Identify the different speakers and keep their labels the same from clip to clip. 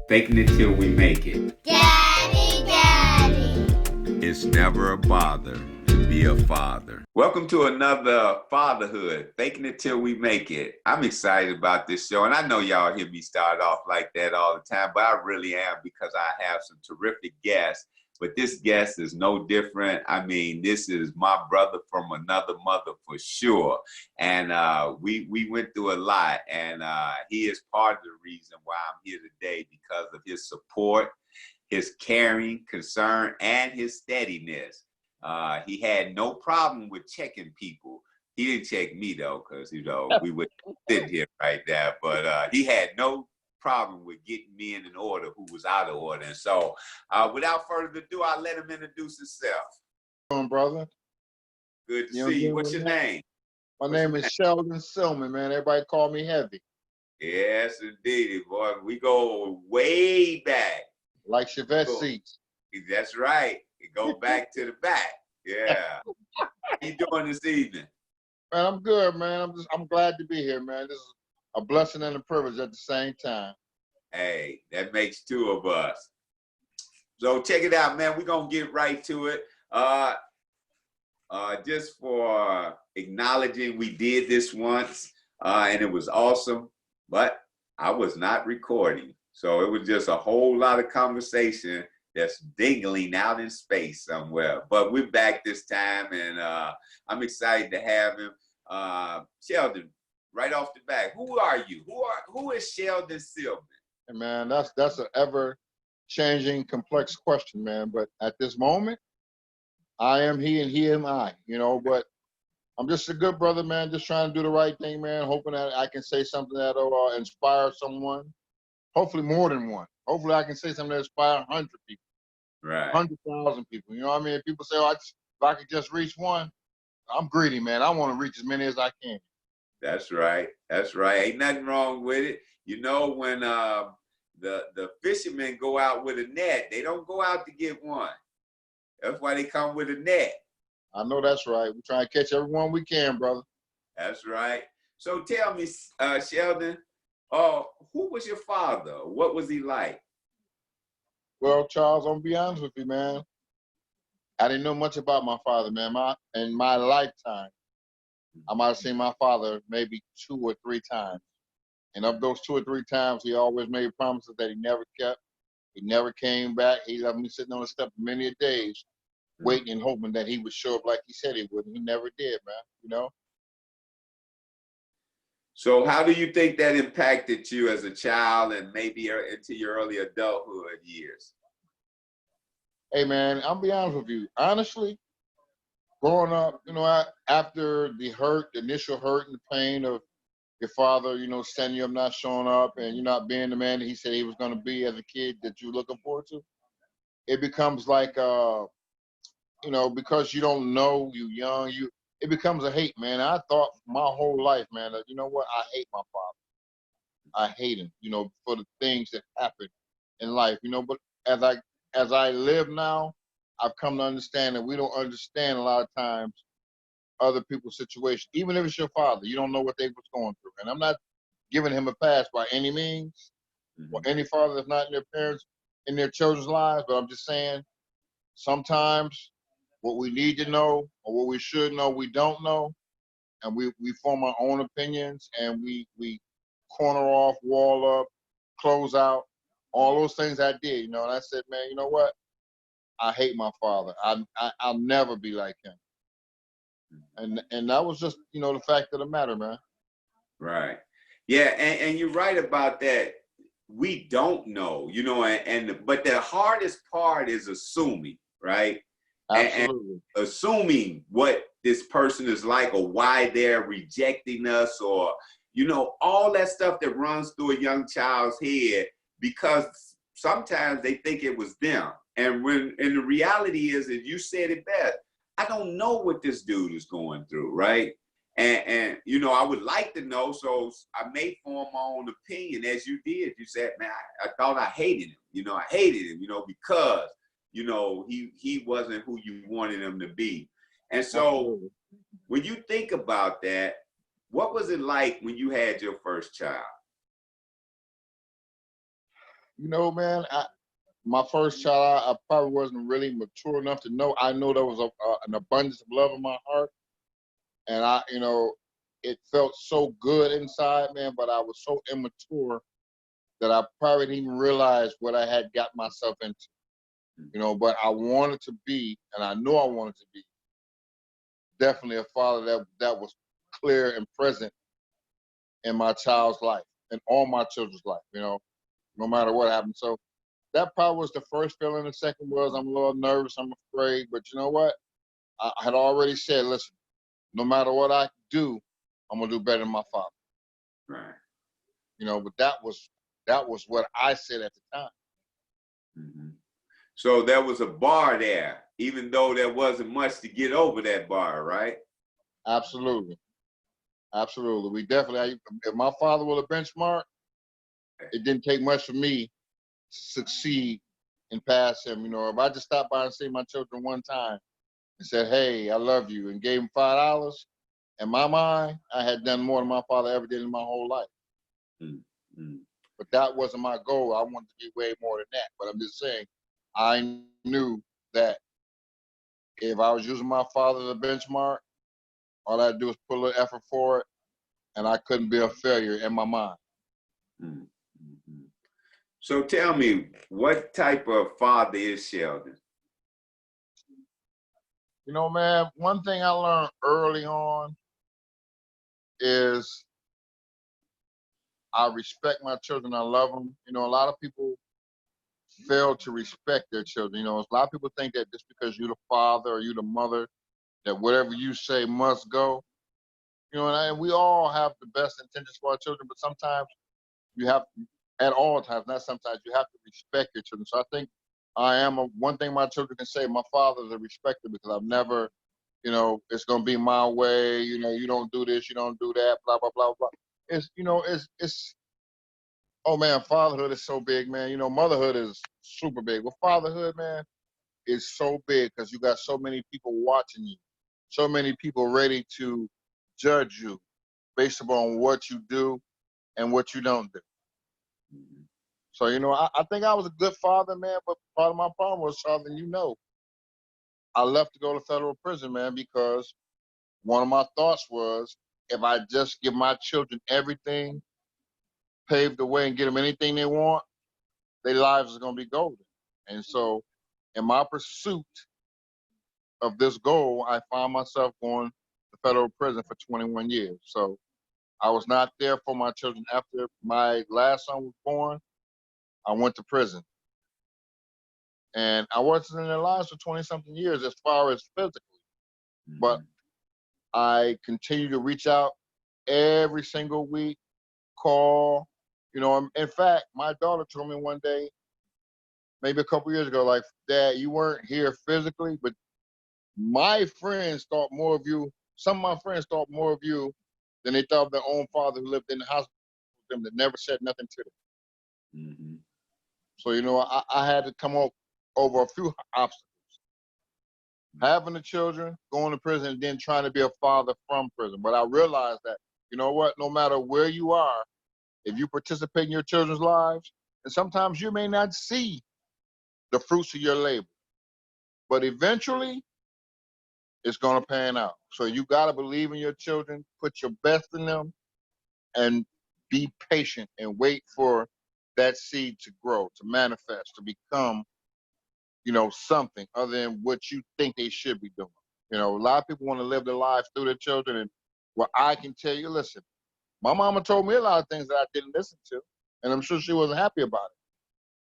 Speaker 1: Faking it till we make it.
Speaker 2: Daddy.
Speaker 1: It's never a bother to be a father. Welcome to another Fatherhood. Faking it till we make it. I'm excited about this show, and I know y'all hear me start off like that all the time, but I really am because I have some terrific guests. But this guest is no different. I mean, this is my brother from another mother for sure. And we went through a lot, and he is part of the reason why I'm here today because of his support, his caring, concern, and his steadiness. He had no problem with checking people. He didn't check me though, because we would sit here right there. But he had no problem with getting me in an order who was out of order. And so, without further ado, I'll let him introduce himself.
Speaker 3: Doing, brother?
Speaker 1: Good to see you. What's your name?
Speaker 3: My name is Sheldon Silman, man. Everybody call me Heavy.
Speaker 1: Yes, indeed, boy. We go way back.
Speaker 3: Like Chevette seats.
Speaker 1: That's right. It goes back to the back. Yeah. How you doing this evening?
Speaker 3: Man, I'm good, man. I'm glad to be here, man. This is a blessing and a privilege at the same time.
Speaker 1: Hey, that makes two of us. So check it out, man. We're gonna get right to it. Just for acknowledging we did this once, and it was awesome, but I was not recording. So it was just a whole lot of conversation that's dingling out in space somewhere. But we're back this time, and I'm excited to have him. Sheldon, right off the bat, who are you? Who is Sheldon Silman?
Speaker 3: And man, that's an ever-changing, complex question, man. But at this moment, I am he and he am I, but I'm just a good brother, man, just trying to do the right thing, man, hoping that I can say something that'll inspire someone, hopefully more than one. Hopefully I can say something that inspires 100 people,
Speaker 1: Right.
Speaker 3: 100,000 people. You know what I mean? If people say, if I could just reach one, I'm greedy, man. I want to reach as many as I can.
Speaker 1: That's right. That's right. Ain't nothing wrong with it. You know, when the fishermen go out with a net, they don't go out to get one. That's why they come with a net.
Speaker 3: I know that's right. We try to catch everyone we can, brother.
Speaker 1: That's right. So tell me, Sheldon, who was your father? What was he like?
Speaker 3: Well, Charles, I'm gonna be honest with you, man. I didn't know much about my father, man. In my lifetime, I might have seen my father maybe 2 or 3 times. And of those 2 or 3 times, he always made promises that he never kept. He never came back. He left me sitting on the step for many days, waiting and hoping that he would show up like he said he would. And he never did, man,
Speaker 1: So how do you think that impacted you as a child and maybe into your early adulthood years?
Speaker 3: Hey, man, I'll be honest with you. Honestly, growing up, after the initial hurt and the pain of your father, sending you up, not showing up, and you not being the man that he said he was going to be as a kid that you're looking forward to, it becomes like, because you don't know, you young, it becomes a hate, man. I thought my whole life, man, that, you know what, I hate my father. I hate him, for the things that happen in life, but as I live now, I've come to understand that we don't understand a lot of times other people's situation. Even if it's your father, you don't know what they was going through. And I'm not giving him a pass by any means, or any father that's not in their children's lives, but I'm just saying sometimes what we need to know or what we should know, we don't know. And we form our own opinions and we corner off, wall up, close out, all those things I did, and I said, man, you know what? I hate my father. I'll never be like him. And that was just, the fact of the matter, man.
Speaker 1: Right. Yeah, and you're right about that. We don't know, but the hardest part is assuming, right?
Speaker 3: Absolutely.
Speaker 1: And assuming what this person is like or why they're rejecting us or, all that stuff that runs through a young child's head because sometimes they think it was them. And the reality is, as you said it best, I don't know what this dude is going through, right? And I would like to know, so I may form my own opinion as you did. You said, man, I thought I hated him. I hated him, because, he wasn't who you wanted him to be. And so
Speaker 3: Absolutely.
Speaker 1: when you think about that, what was it like when you had your first child?
Speaker 3: You know, man, my first child, I probably wasn't really mature enough to know. I know there was an abundance of love in my heart, and it felt so good inside, man. But I was so immature that I probably didn't even realize what I had got myself into. But I wanted to be, and I knew I wanted to be, definitely a father that was clear and present in my child's life and all my children's life. No matter what happened. So that probably was the first feeling. The second was I'm a little nervous, I'm afraid, but you know what? I had already said, listen, no matter what I do, I'm gonna do better than my father.
Speaker 1: Right.
Speaker 3: But that was what I said at the time.
Speaker 1: Mm-hmm. So there was a bar there, even though there wasn't much to get over that bar, right?
Speaker 3: Absolutely. Absolutely. We definitely, if my father was a benchmark, it didn't take much for me to succeed and pass him. If I just stopped by and see my children one time and said, hey, I love you, and gave him $5, in my mind, I had done more than my father ever did in my whole life.
Speaker 1: Mm-hmm.
Speaker 3: But that wasn't my goal. I wanted to be way more than that. But I'm just saying, I knew that if I was using my father as a benchmark, all I had to do was put a little effort for it, and I couldn't be a failure in my mind.
Speaker 1: Mm-hmm. So tell me, what type of father is Sheldon?
Speaker 3: Man, one thing I learned early on is I respect my children. I love them. A lot of people fail to respect their children. A lot of people think that just because you're the father or you're the mother, that whatever you say must go. And we all have the best intentions for our children, but sometimes you have, at all times, not sometimes, you have to respect your children. So I think one thing my children can say, my father's a respecter, because I've never, it's going to be my way, you don't do this, you don't do that, blah, blah, blah, blah. Oh man, fatherhood is so big, man. Motherhood is super big. But fatherhood, man, is so big because you got so many people watching you, so many people ready to judge you based upon what you do and what you don't do. So, I think I was a good father, man, but part of my problem was, Southern, I left to go to federal prison, man, because one of my thoughts was, if I just give my children everything, pave the way and get them anything they want, their lives are going to be golden. And so in my pursuit of this goal, I found myself going to federal prison for 21 years. So I was not there for my children. After my last son was born, I went to prison. And I wasn't in their lives for 20-something years as far as physically. But I continue to reach out every single week, call. In fact, my daughter told me one day, maybe a couple years ago, like, Dad, you weren't here physically, but my friends thought more of you. Some of my friends thought more of you than they thought of their own father who lived in the house with them that never said nothing to them.
Speaker 1: Mm-hmm.
Speaker 3: So, I had to come over a few obstacles. Having the children, going to prison, and then trying to be a father from prison. But I realized that, you know what, no matter where you are, if you participate in your children's lives, and sometimes you may not see the fruits of your labor, but eventually it's going to pan out. So you got to believe in your children, put your best in them, and be patient and wait for that seed to grow, to manifest, to become, something other than what you think they should be doing. A lot of people want to live their lives through their children. And what I can tell you, listen, my mama told me a lot of things that I didn't listen to, and I'm sure she wasn't happy about it.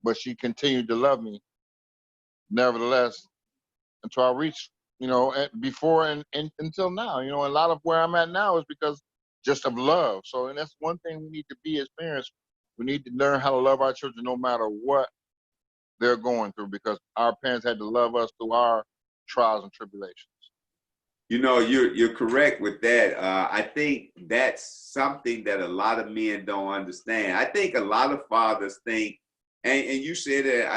Speaker 3: But she continued to love me, nevertheless, until I reached, before and until now. A lot of where I'm at now is because just of love. So, and that's one thing we need to be as parents. We need to learn how to love our children no matter what they're going through, because our parents had to love us through our trials and tribulations.
Speaker 1: You're correct with that. I think that's something that a lot of men don't understand. I think a lot of fathers think, and you said that,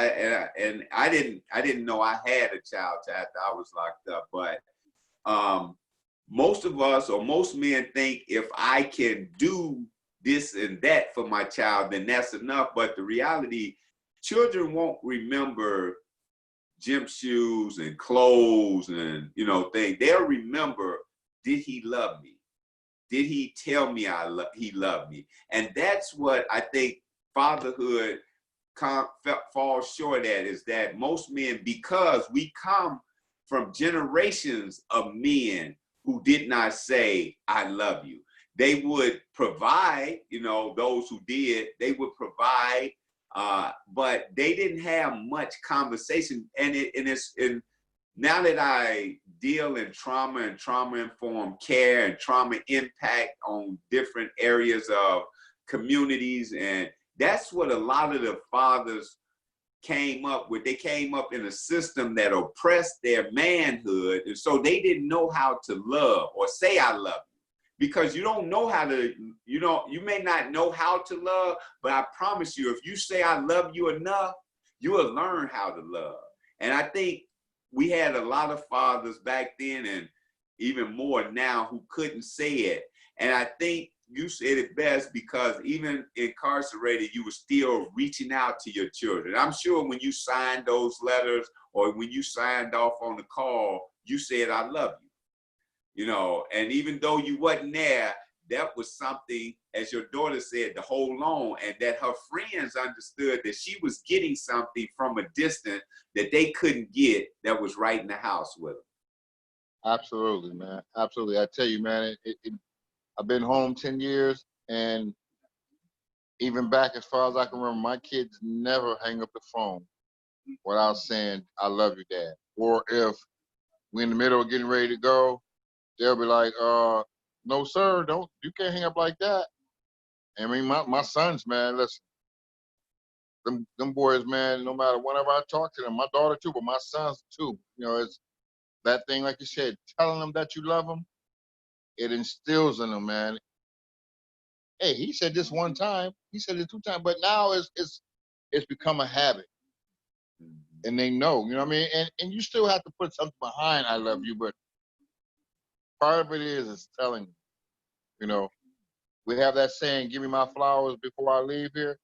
Speaker 1: I didn't know I had a child after I was locked up, but most of us, or most men, think if I can do this and that for my child, then that's enough. But the reality, children won't remember gym shoes and clothes and, you know, things. They'll remember, did he love me? Did he tell me he loved me? And that's what I think fatherhood falls short at, is that most men, because we come from generations of men who did not say, I love you. They would provide, you know, those who did, they would provide, but they didn't have much conversation. And now that I deal in trauma and trauma-informed care and trauma impact on different areas of communities, and that's what a lot of the fathers came up with. They came up in a system that oppressed their manhood, and so they didn't know how to love or say I love you, because you don't know how to, you may not know how to love, but I promise you, if you say I love you enough, you will learn how to love. And I think we had a lot of fathers back then, and even more now, who couldn't say it. And I think you said it best, because even incarcerated, you were still reaching out to your children. I'm sure when you signed those letters, or when you signed off on the call, you said, I love you. You know, and even though you wasn't there, that was something, as your daughter said, to hold on, and that her friends understood that she was getting something from a distance that they couldn't get, that was right in the house with them.
Speaker 3: Absolutely, man. Absolutely. I tell you, man, I've been home 10 years, and even back as far as I can remember, my kids never hang up the phone without saying, I love you, Dad. Or if we're in the middle of getting ready to go, they'll be like, no, sir, you can't hang up like that. I mean, my sons, man, listen, them boys, man, no matter whenever I talk to them, my daughter too, but my sons too, you know, it's that thing, like you said, telling them that you love them, it instills in them, man. Hey, he said this one time, he said it 2 times, but now it's become a habit. And they know, you know what I mean? And you still have to put something behind I love you, but part of it is telling them, you know. We have that saying, give me my flowers before I leave here.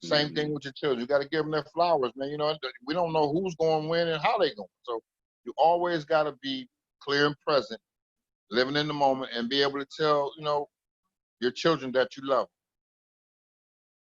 Speaker 3: Same thing with your children. You got to give them their flowers, man. You know, we don't know who's going to win and how they going. So you always got to be clear and present, living in the moment, and be able to tell, you know, your children that you love them.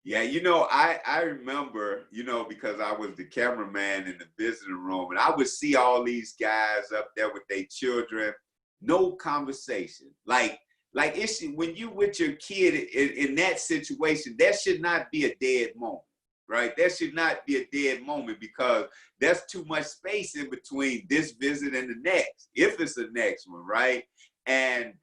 Speaker 1: Yeah, you know, I remember, you know, because I was the cameraman in the visiting room, and I would see all these guys up there with their children, no conversation. Like it's, when you with your kid in that situation, there should not be a dead moment, right? There should not be a dead moment, because there's too much space in between this visit and the next, if it's the next one, right? And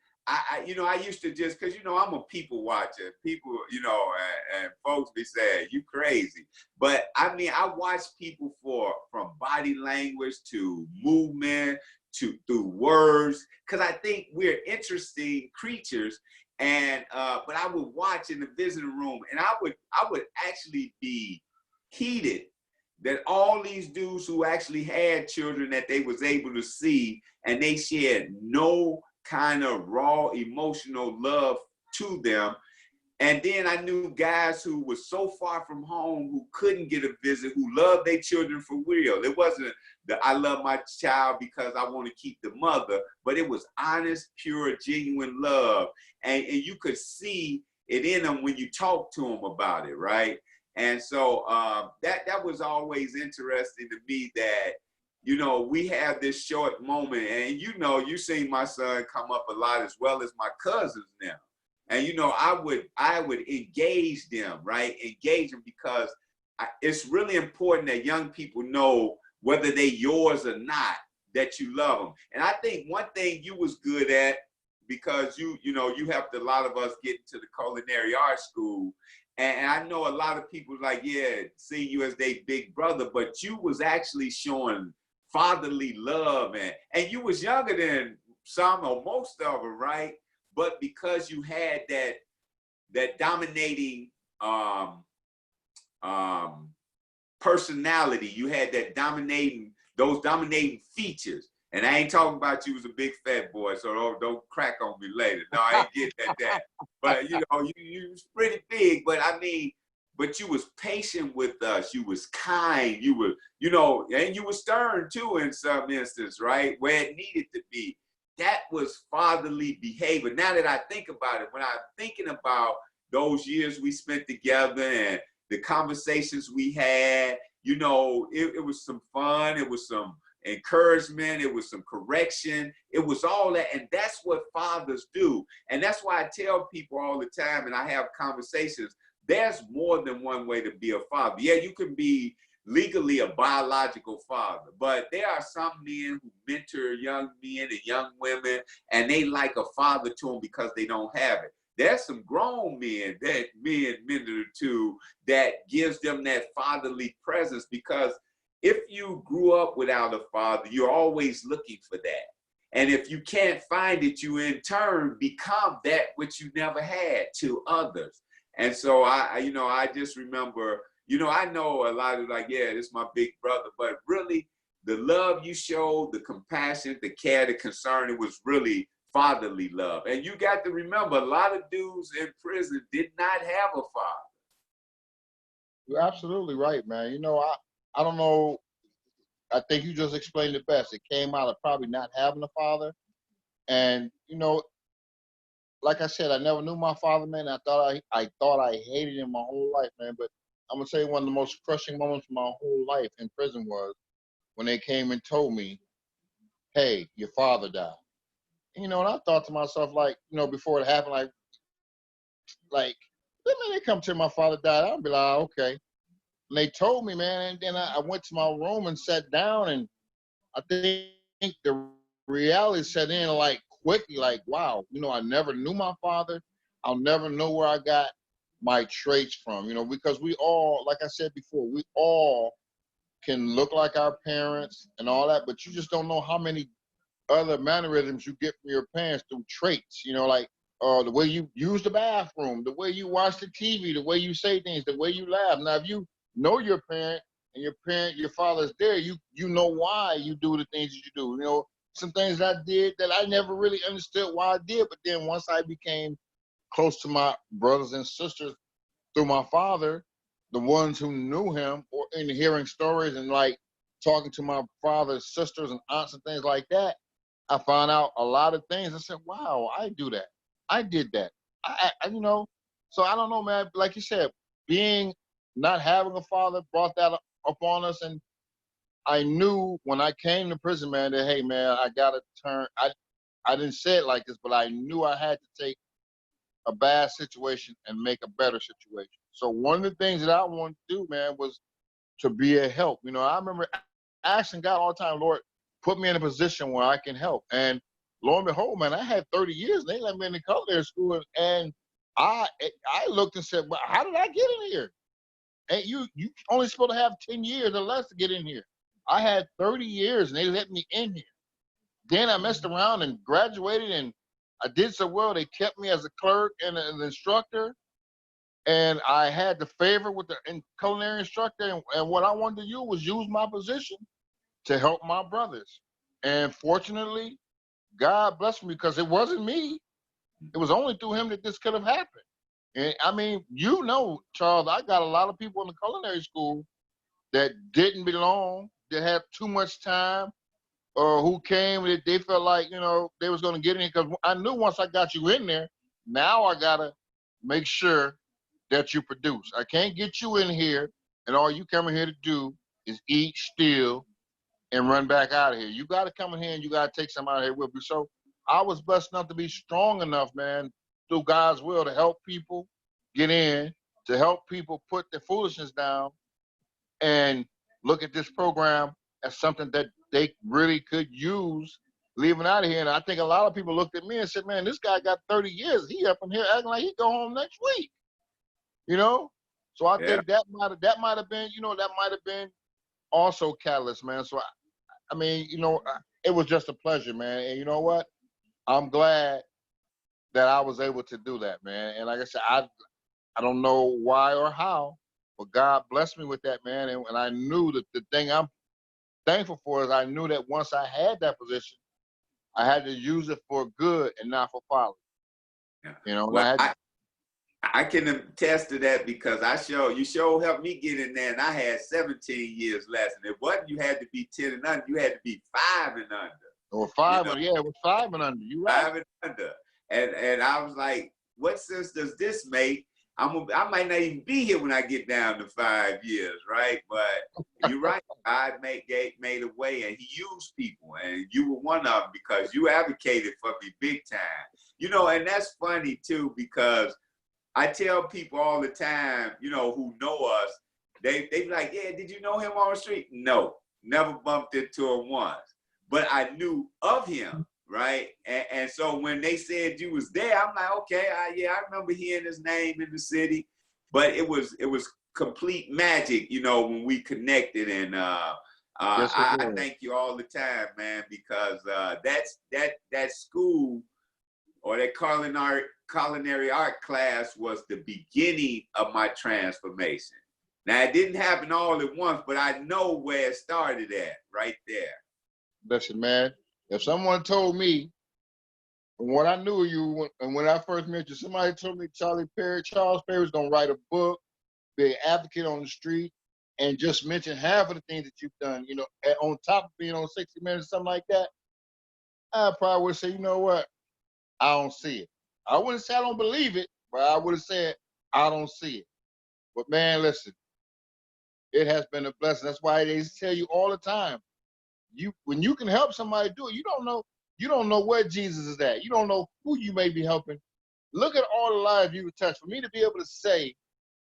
Speaker 1: you know, I used to just, cause you know, I'm a people watcher. People, you know, and folks be saying, you crazy. But I mean, I watch people from body language to movement to through words, cause I think we're interesting creatures. And but I would watch in the visiting room, and I would actually be heated that all these dudes who actually had children that they was able to see, and they shared no kind of raw emotional love to them. And then I knew guys who were so far from home, who couldn't get a visit, who loved their children for real. It wasn't the I love my child because I want to keep the mother, but it was honest, pure, genuine love. And you could see it in them when you talk to them about it, right? And so that was always interesting to me, that, you know, we have this short moment, and you know, you seen my son come up a lot, as well as my cousins now. And you know, I would engage them, right? Engage them, because it's really important that young people know, whether they yours or not, that you love them. And I think one thing you was good at, because you know, you helped a lot of us get into the culinary arts school. And I know a lot of people like, yeah, see you as their big brother, but you was actually showing fatherly love, and you was younger than some or most of them, right? But because you had that dominating personality, you had those dominating features. And I ain't talking about you was a big fat boy, so don't crack on me later. No, I ain't getting at that. But you know, you was pretty big. But I mean, but you was patient with us. You was kind. You were, you know, and you were stern too in some instances, right? Where it needed to be. That was fatherly behavior. Now that I think about it, when I'm thinking about those years we spent together and the conversations we had, you know, it was some fun. It was some encouragement. It was some correction. It was all that. And that's what fathers do. And that's why I tell people all the time, and I have conversations, there's more than one way to be a father. Yeah, you can be legally a biological father, but there are some men who mentor young men and young women, and they like a father to them because they don't have it. There's some grown men that men mentor to that gives them that fatherly presence, because if you grew up without a father, you're always looking for that. And if you can't find it, you in turn become that which you never had to others. And so I just remember, I know a lot of like, yeah, this is my big brother, but really the love you showed, the compassion, the care, the concern, it was really fatherly love. And you got to remember, a lot of dudes in prison did not have a father.
Speaker 3: You're absolutely right, man. I don't know. I think you just explained it best. It came out of probably not having a father. And, like I said, I never knew my father, man. I thought I hated him my whole life, man. But I'm gonna say one of the most crushing moments of my whole life in prison was when they came and told me, "Hey, your father died." And I thought to myself, like, before it happened, like, then they come to my father died. I'd be like, okay. And they told me, man, and then I went to my room and sat down, and I think the reality set in like quickly, like, wow, I never knew my father. I'll never know where I got my traits from, because we all, like I said before, we all can look like our parents and all that, but you just don't know how many other mannerisms you get from your parents through traits, like the way you use the bathroom, the way you watch the TV, the way you say things, the way you laugh. Now, if you know your parent and your father's there, you know why you do the things that you do. Some things I did that I never really understood why I did, but then once I became close to my brothers and sisters through my father, the ones who knew him, or in hearing stories and like talking to my father's sisters and aunts and things like that, I found out a lot of things. I said, wow, I do that. I did that. So I don't know, man. Like you said, not having a father brought that upon us. And I knew when I came to prison, man, that, hey, man, I got to turn. I didn't say it like this, but I knew I had to take a bad situation and make a better situation. So one of the things that I wanted to do, man, was to be a help. I remember asking God all the time, Lord, put me in a position where I can help. And lo and behold, man, I had 30 years. And they let me in the culinary school, and I looked and said, well, how did I get in here? And you only supposed to have 10 years or less to get in here. I had 30 years, and they let me in here. Then I messed around and graduated, and I did so well. They kept me as a clerk and an instructor. And I had the favor with the culinary instructor. And what I wanted to do was use my position to help my brothers. And fortunately, God blessed me, because it wasn't me. It was only through him that this could have happened. And I mean, Charles, I got a lot of people in the culinary school that didn't belong, that had too much time, or who came that they felt like, they was going to get in, because I knew once I got you in there, now I got to make sure that you produce. I can't get you in here and all you coming here to do is eat, steal, and run back out of here. You got to come in here and you got to take some out of here with you. So I was blessed enough to be strong enough, man, through God's will, to help people get in, to help people put their foolishness down and look at this program as something that they really could use leaving out of here. And I think a lot of people looked at me and said, man, this guy got 30 years. He up in here acting like he go home next week. So I think that might have been, that might have been also catalyst, man. So I mean, it was just a pleasure, man. And you know what? I'm glad that I was able to do that, man. And like I said, I don't know why or how, but God blessed me with that, man. And I knew that the thing I'm thankful for is I knew that once I had that position, I had to use it for good and not for folly.
Speaker 1: Yeah. I can attest to that because you helped me get in there, and I had 17 years less. And it wasn't you had to be 10 and under, you had to be 5 and under.
Speaker 3: Or five, you know? Yeah, it was 5 and under. You right.
Speaker 1: 5 and under. And I was like, what sense does this make? I might not even be here when I get down to 5 years, right? But you're right. God made a way, and He used people, and you were one of them because you advocated for me big time. You know, and that's funny too because I tell people all the time, you know, who know us, they be like, yeah, did you know him on the street? No, never bumped into him once, but I knew of him. Right. And so when they said you was there, I'm like, okay, I remember hearing his name in the city, but it was complete magic, you know, when we connected. And
Speaker 3: Yes,
Speaker 1: I thank you all the time, man, because that school or that culinary art class was the beginning of my transformation. Now, it didn't happen all at once, but I know where it started at, right there.
Speaker 3: Listen, man. If someone told me, when I knew you, and when I first met you, somebody told me Charles Perry was going to write a book, be an advocate on the street, and just mention half of the things that you've done, you know, on top of being on 60 Minutes, something like that, I probably would say, you know what, I don't see it. I wouldn't say I don't believe it, but I would have said, I don't see it. But man, listen, it has been a blessing. That's why they tell you all the time, when you can help somebody do it, you don't know where Jesus is at. You don't know who you may be helping. Look at all the lives you've touched. For me to be able to say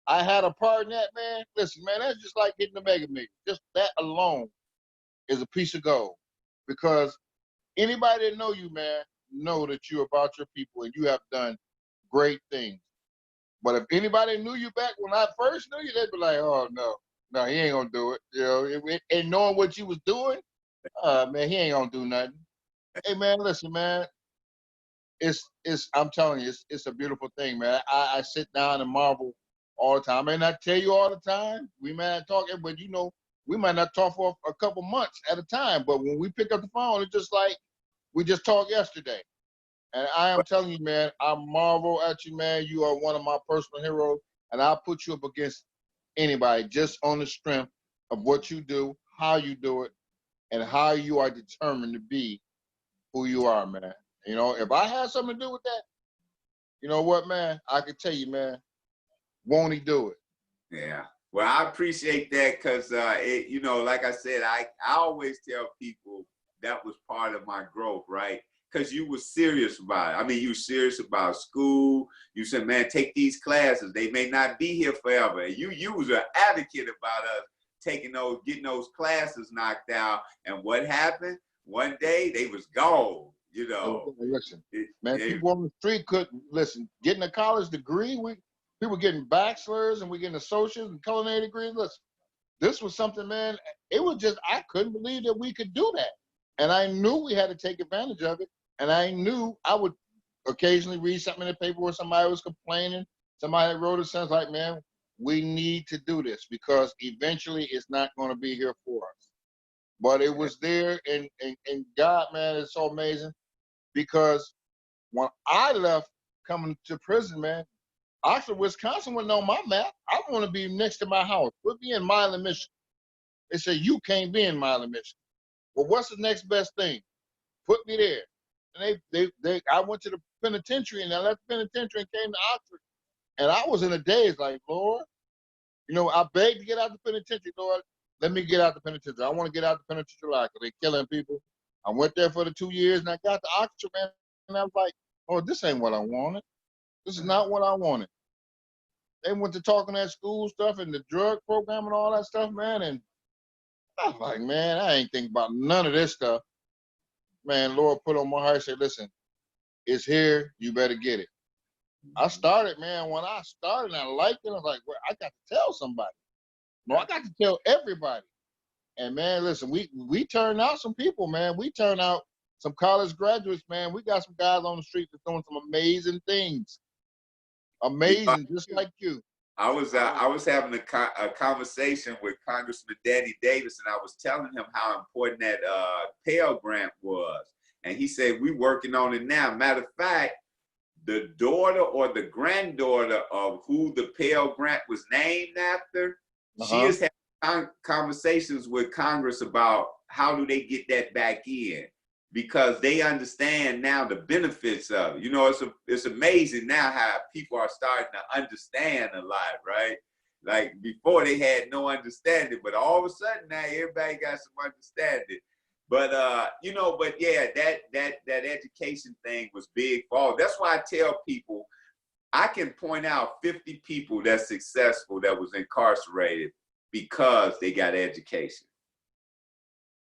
Speaker 3: I had a part in that, man, listen, man, that's just like getting the Mega Millions. Just that alone is a piece of gold. Because anybody that know you, man, know that you're about your people and you have done great things. But if anybody knew you back when I first knew you, they'd be like, oh no, he ain't gonna do it. You know, and knowing what you was doing, man, he ain't gonna do nothing. Hey, man, listen, man. I'm telling you, it's a beautiful thing, man. I sit down and marvel all the time. I may not tell you all the time. We may not talk, but you know, we might not talk for a couple months at a time. But when we pick up the phone, it's just like we just talked yesterday. And I am telling you, man, I marvel at you, man. You are one of my personal heroes, and I'll put you up against anybody just on the strength of what you do, how you do it, and how you are determined to be who you are, man. You know, if I had something to do with that, you know what, man, I can tell you, man, won't he do it?
Speaker 1: Yeah. Well, I appreciate that because, you know, like I said, I always tell people that was part of my growth, right? Because you were serious about it. I mean, you were serious about school. You said, man, take these classes. They may not be here forever. And you was an advocate about us getting those classes knocked out. And what happened? One day they was gone, you know.
Speaker 3: Listen, man, people on the street couldn't, listen, getting a college degree, people getting bachelors and we getting associates and culinary degrees. Listen, this was something, man, it was just, I couldn't believe that we could do that. And I knew we had to take advantage of it. And I knew I would occasionally read something in the paper where somebody was complaining. Somebody wrote a sentence like, man, we need to do this because eventually it's not going to be here for us. But it was there, and God, man, it's so amazing because when I left coming to prison, man, Oxford, Wisconsin wasn't on my map. I want to be next to my house. Put me in Milan, Michigan. They said, you can't be in Milan, Michigan. Well, what's the next best thing? Put me there. And I went to the penitentiary, and I left the penitentiary and came to Oxford. And I was in a daze like, Lord, you know, I begged to get out the penitentiary, Lord. Let me get out the penitentiary. I want to get out the penitentiary life because they're killing people. I went there for the 2 years and I got to Oxford, man. And I was like, oh, this ain't what I wanted. This is not what I wanted. They went to talking that school stuff and the drug program and all that stuff, man. And I was like, man, I ain't thinking about none of this stuff. Man, Lord put on my heart and said, listen, it's here. You better get it. I started, man. When I started and I liked it, I was like, well, I got to tell somebody. No, I got to tell everybody. And man, listen, we turned out some people, man. We turned out some college graduates, man. We got some guys on the street that's doing some amazing things. Amazing, just like you.
Speaker 1: I was having a conversation with Congressman Danny Davis, and I was telling him how important that Pell Grant was. And he said, we working on it now. Matter of fact, the daughter or the granddaughter of who the Pell Grant was named after, she has had conversations with Congress about how do they get that back in, because they understand now the benefits of it. You know, it's amazing now how people are starting to understand a lot, right? Like before they had no understanding, but all of a sudden now everybody got some understanding. But you know, but yeah, that education thing was big for all. That's why I tell people I can point out 50 people that's successful that was incarcerated because they got education.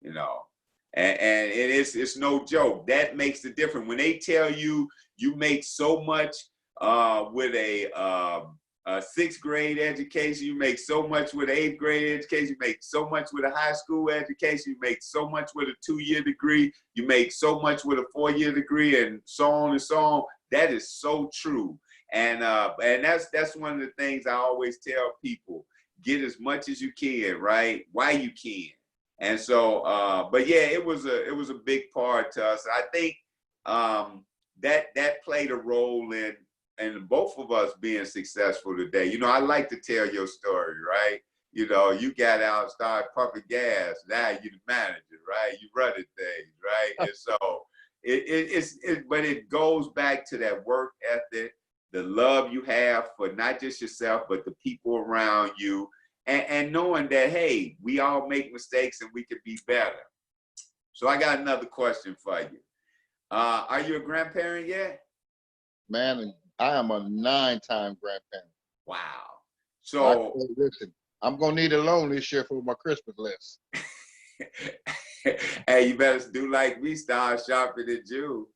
Speaker 1: You know, and it's no joke. That makes the difference. When they tell you you make so much with a 6th grade education, you make so much with an 8th grade education, you make so much with a high school education, you make so much with a 2-year degree, you make so much with a 4-year degree, and so on and so on. That is so true. And that's one of the things I always tell people: get as much as you can, right? While you can. And so, but yeah, it was a big part to us. I think that played a role in both of us being successful today. You know, I like to tell your story, right? You know, you got out and started pumping gas. Now you're the manager, right? You running things, right? And so but it goes back to that work ethic, the love you have for not just yourself, but the people around you. And knowing that, hey, we all make mistakes and we can be better. So I got another question for you. Are you a grandparent yet?
Speaker 3: Man, I am a 9-time grandparent.
Speaker 1: Wow. So
Speaker 3: listen, I'm gonna need a loan this year for my Christmas list.
Speaker 1: Hey, you better do like me, start shopping in June.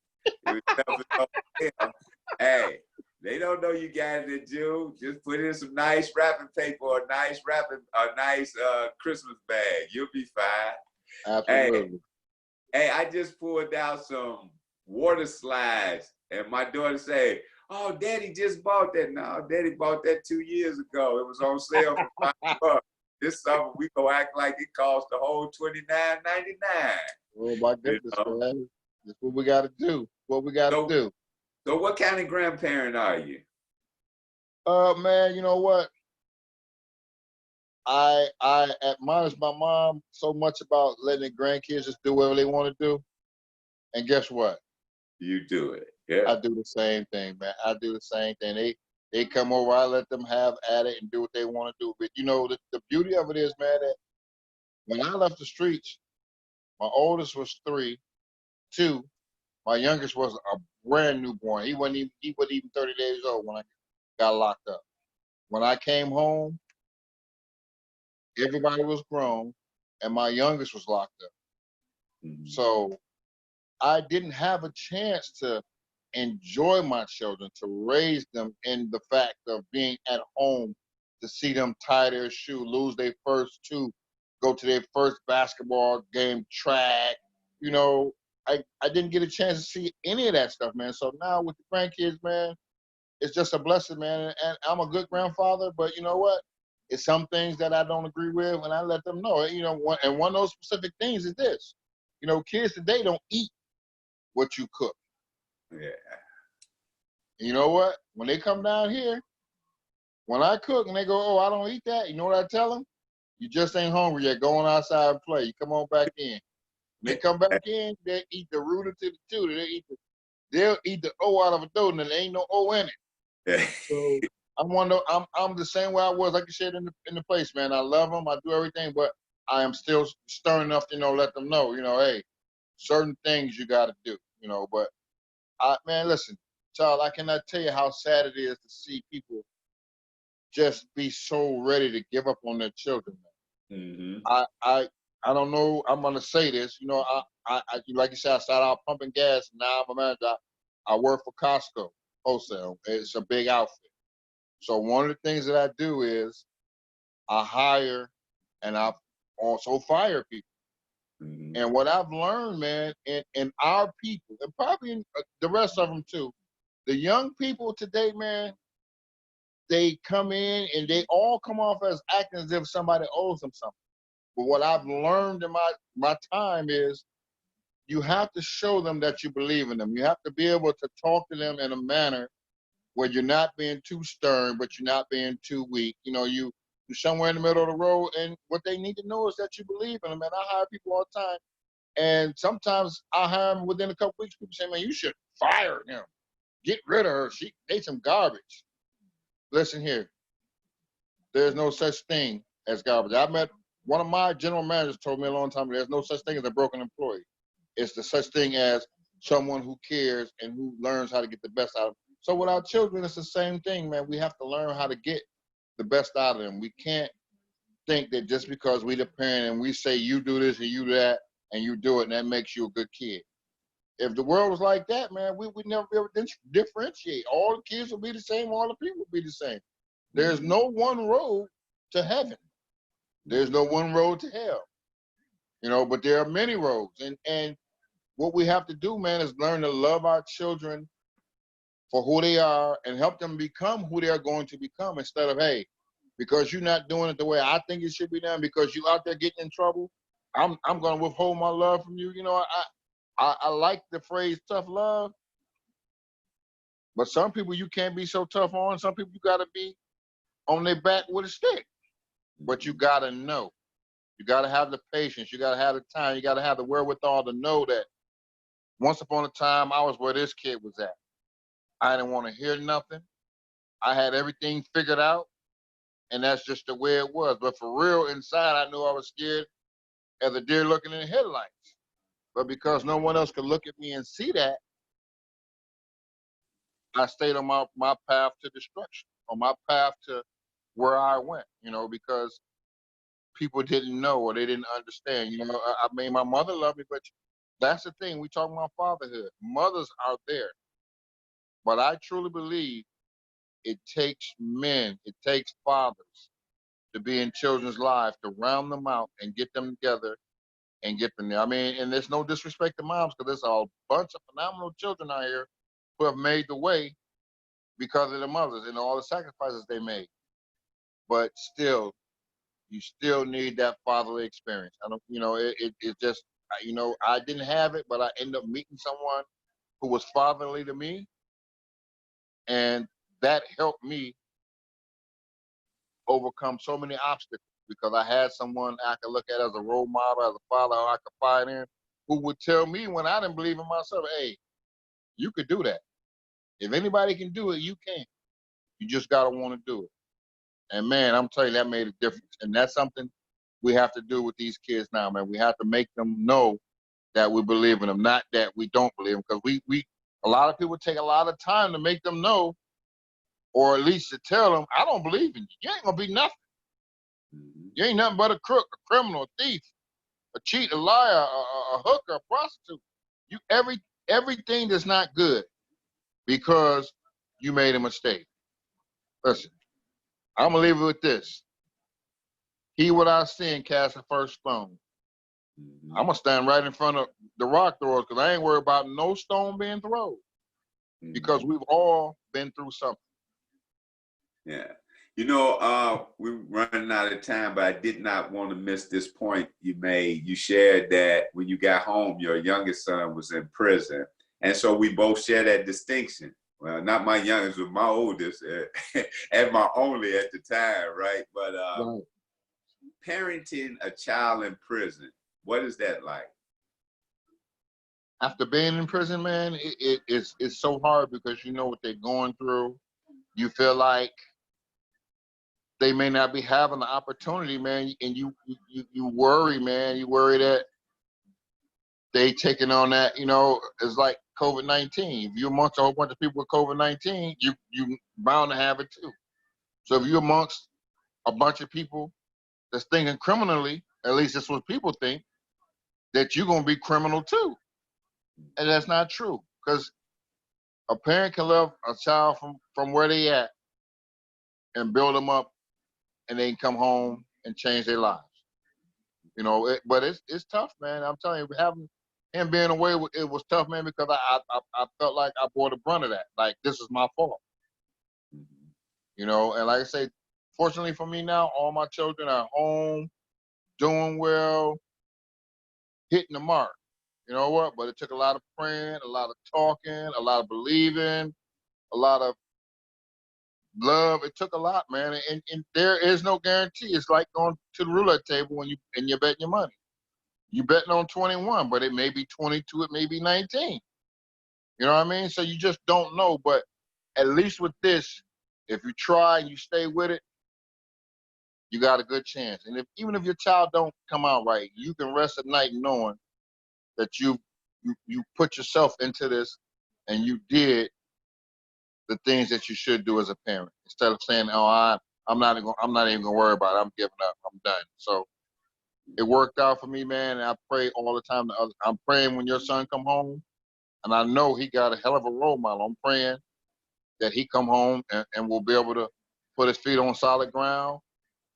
Speaker 1: Hey, they don't know you got it in June. Just put in some nice wrapping paper or a nice Christmas bag. You'll be fine.
Speaker 3: Absolutely.
Speaker 1: Hey, I just pulled out some water slides, and my daughter said, "Oh, Daddy just bought that." No, Daddy bought that 2 years ago. It was on sale for $5. This summer we gonna act like it cost the whole $29.99.
Speaker 3: Oh my goodness, man! That's what we got to do. What we got to do.
Speaker 1: So what kind of grandparent are you?
Speaker 3: Man, you know what? I admonish my mom so much about letting the grandkids just do whatever they want to do. And guess what?
Speaker 1: You do it. Yeah.
Speaker 3: I do the same thing, man. I do the same thing. They come over, I let them have at it and do what they want to do. But you know, the beauty of it is, man, that when I left the streets, my oldest was 3, 2. My youngest was a brand newborn. He wasn't even 30 days old when I got locked up. When I came home, everybody was grown, and my youngest was locked up. Mm-hmm. So I didn't have a chance to enjoy my children, to raise them in the fact of being at home, to see them tie their shoe, lose their first tooth, go to their first basketball game, track. You know, I didn't get a chance to see any of that stuff, man. So now with the grandkids, man, it's just a blessing, man. And I'm a good grandfather, but you know what? It's some things that I don't agree with, and I let them know. You know, one of those specific things is this. You know, kids today don't eat what you cook.
Speaker 1: Yeah.
Speaker 3: You know what? When they come down here, when I cook and they go, "Oh, I don't eat that," you know what I tell them? You just ain't hungry yet. Go on outside and play. You come on back in. When they come back in, they eat the rooter to the tutor. They'll eat the O out of a dough, and there ain't no O in it. Yeah. So I'm the same way I was. Like you said in the place, man. I love them. I do everything, but I am still stern enough to let them know, hey, certain things you got to do, But man, listen, child, I cannot tell you how sad it is to see people just be so ready to give up on their children, man. Mm-hmm. I don't know. I'm gonna say this, I like you said, I started out pumping gas, and now I'm a manager. I work for Costco wholesale. It's a big outfit. So one of the things that I do is I hire and I also fire people. Mm-hmm. And what I've learned, man, in our people, and probably in the rest of them too, the young people today, man, they come in and they all come off as acting as if somebody owes them something. But what I've learned in my time is you have to show them that you believe in them. You have to be able to talk to them in a manner where you're not being too stern, but you're not being too weak. You know, you're somewhere in the middle of the road, and what they need to know is that you believe in them. And I hire people all the time, and sometimes I hire them within a couple weeks. People say, "Man, you should fire him. Get rid of her. They some garbage." Listen here. There's no such thing as garbage. I met one of my general managers told me a long time ago, there's no such thing as a broken employee. It's the such thing as someone who cares and who learns how to get the best out of them. So with our children, it's the same thing, man. We have to learn how to get the best out of them. We can't think that just because we the parent and we say you do this and you do that and you do it and that makes you a good kid. If the world was like that, man, we would never be able to differentiate. All the kids will be the same. All the people will be the same. There's no one road to heaven. There's no one road to hell. You know, but there are many roads. And what we have to do, man, is learn to love our children for who they are and help them become who they are going to become instead of, hey, because you're not doing it the way I think it should be done, because you out there getting in trouble, I'm going to withhold my love from you. You know, I like the phrase tough love, but some people you can't be so tough on. Some people you got to be on their back with a stick. But you got to know. You got to have the patience. You got to have the time. You got to have the wherewithal to know that once upon a time, I was where this kid was at. I didn't want to hear nothing. I had everything figured out, and that's just the way it was. But for real, inside, I knew I was scared as a deer looking in the headlights. But because no one else could look at me and see that, I stayed on my path to destruction, on my path to where I went, you know, because people didn't know or they didn't understand. You know, I mean, my mother loved me, but that's the thing. We talk about fatherhood. Mothers are there. But I truly believe it takes men, it takes fathers to be in children's lives, to round them out and get them together and get them there. I mean, and there's no disrespect to moms, because there's a bunch of phenomenal children out here who have made the way because of the mothers and all the sacrifices they made. But still, you still need that fatherly experience. I don't, you know, it just, you know, I didn't have it, but I ended up meeting someone who was fatherly to me, and that helped me overcome so many obstacles because I had someone I could look at as a role model, as a father who I could find in, who would tell me when I didn't believe in myself, hey, you could do that. If anybody can do it, you can. You just gotta want to do it. And man, I'm telling you, that made a difference. And that's something we have to do with these kids now, man. We have to make them know that we believe in them, not that we don't believe them. Because we a lot of people take a lot of time to make them know, or at least to tell them, I don't believe in you. You ain't gonna be nothing. You ain't nothing but a crook, a criminal, a thief, a cheat, a liar, a hooker, a prostitute. You everything that's not good because you made a mistake. Listen, I'm gonna leave it with this. He without sin cast the first stone. I'm gonna stand right in front of the rock throwers because I ain't worried about no stone being thrown. Because we've all been through something.
Speaker 1: Yeah. You know, we're running out of time, but I did not want to miss this point you made. You shared that when you got home, your youngest son was in prison. And so we both share that distinction. Well, not my youngest, but my oldest, and my only at the time, right? But
Speaker 3: Right.
Speaker 1: parenting a child in prison, what is that like?
Speaker 3: After being in prison, man, it's so hard because you know what they're going through. You feel like they may not be having the opportunity, man, and you worry, man. You worry that they taking on that, you know, it's like COVID-19. If you're amongst a whole bunch of people with COVID-19, you bound to have it too. So if you're amongst a bunch of people that's thinking criminally, at least that's what people think, that you're gonna be criminal too. And that's not true. Because a parent can love a child from where they at and build them up, and they can come home and change their lives. You know, but it's tough, man. I'm telling you, having him being away, it was tough, man, because I felt like I bore the brunt of that. Like, this is my fault. You know, and like I say, fortunately for me now, all my children are home, doing well, hitting the mark. You know what? But it took a lot of praying, a lot of talking, a lot of believing, a lot of love. It took a lot, man, and there is no guarantee. It's like going to the roulette table and you're betting your money. You betting on 21, but it may be 22, it may be 19. You know what I mean? So you just don't know. But at least with this, if you try and you stay with it, you got a good chance. And even if your child don't come out right, you can rest at night knowing that you put yourself into this and you did the things that you should do as a parent, instead of saying, "Oh, I'm not even gonna worry about it. I'm giving up. I'm done." So it worked out for me, man. And I pray all the time. I'm praying when your son come home, and I know he got a hell of a role model. I'm praying that he come home and will be able to put his feet on solid ground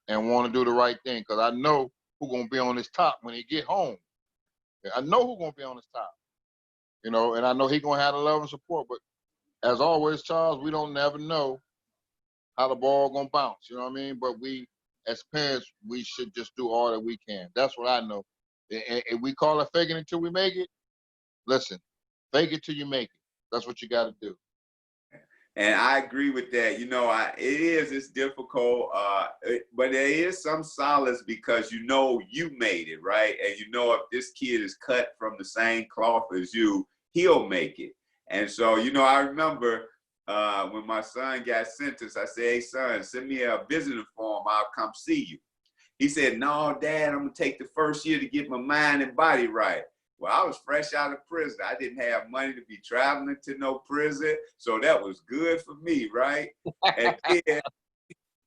Speaker 3: and want to do the right thing. Because I know who's gonna be on his top when he get home. I know who's gonna be on his top. You know, and I know he gonna have the love and support. But as always, Charles, we don't never know how the ball gonna bounce. You know what I mean? But we, as parents, we should just do all that we can. That's what I know. And we call it faking it till we make it. Listen, fake it till you make it. That's what you got to do.
Speaker 1: And I agree with that. You know, it's difficult, but there is some solace because you know you made it, right? And you know if this kid is cut from the same cloth as you, he'll make it. And so, you know, I remember when my son got Census, I said, "Hey, son, send me a visiting form. I'll come see you." He said, "No, Dad, I'm going to take the first year to get my mind and body right." Well, I was fresh out of prison. I didn't have money to be traveling to no prison, so that was good for me, right? And then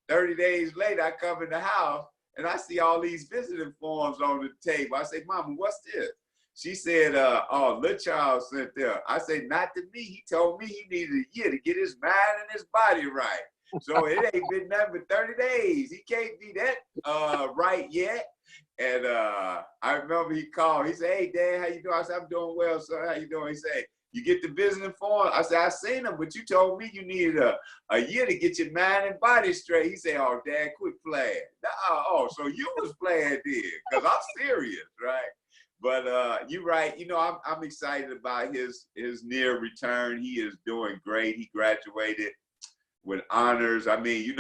Speaker 1: 30 days later, I come in the house, and I see all these visiting forms on the table. I say, "Mama, what's this?" She said, "Oh, little child sent there." I said, "Not to me. He told me he needed a year to get his mind and his body right. So it ain't been nothing but 30 days. He can't be that right yet." And I remember he called. He said, "Hey, Dad, how you doing?" I said, "I'm doing well, son. How you doing?" He said, "You get the visiting form?" I said, "I seen them, but you told me you needed a year to get your mind and body straight." He said, "Oh, Dad, quit playing." Oh, so you was playing then, because I'm serious, right? But you're right. You know, I'm excited about his near return. He is doing great. He graduated with honors. I mean, you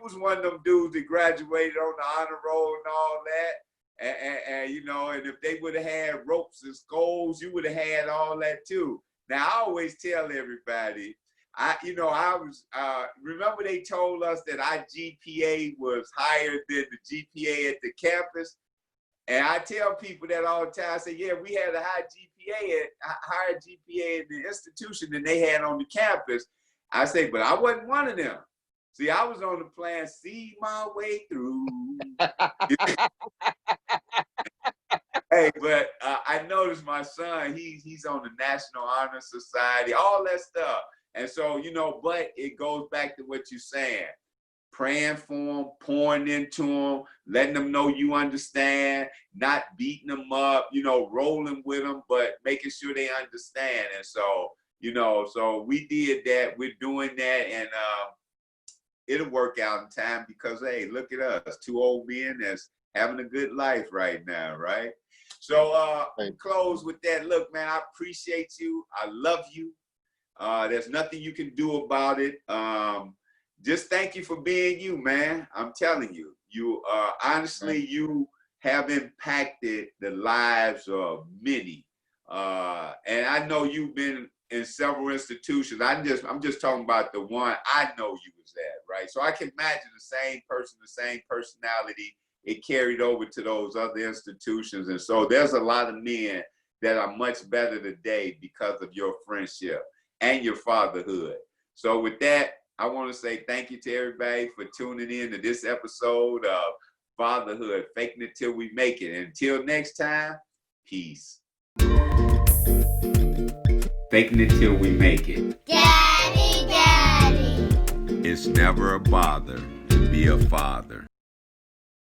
Speaker 1: was one of them dudes that graduated on the honor roll and all that. And you know, and if they would have had ropes and skulls, you would have had all that too. Now, I always tell everybody, I was, remember they told us that our GPA was higher than the GPA at the campus? And I tell people that all the time. I say, "Yeah, we had a higher GPA in the institution than they had on the campus." I say, "But I wasn't one of them. See, I was on the plan, see my way through." Hey, but I noticed my son, he's on the National Honor Society, all that stuff. And so, you know, but it goes back to what you're saying. Praying for them, pouring into them, letting them know you understand, not beating them up, you know, rolling with them, but making sure they understand. And so, you know, so we did that. We're doing that, and it'll work out in time because, hey, look at us, two old men that's having a good life right now, right? So close with that. Look, man, I appreciate you. I love you. There's nothing you can do about it. Just thank you for being you, man. I'm telling you, honestly, you have impacted the lives of many. And I know you've been in several institutions. I'm just talking about the one I know you was at, right? So I can imagine the same person, the same personality, it carried over to those other institutions. And so there's a lot of men that are much better today because of your friendship and your fatherhood. So with that, I want to say thank you to everybody for tuning in to this episode of Fatherhood, Faking It Till We Make It. Until next time, peace. Faking it till we make it.
Speaker 2: Daddy.
Speaker 1: It's never a bother to be a father.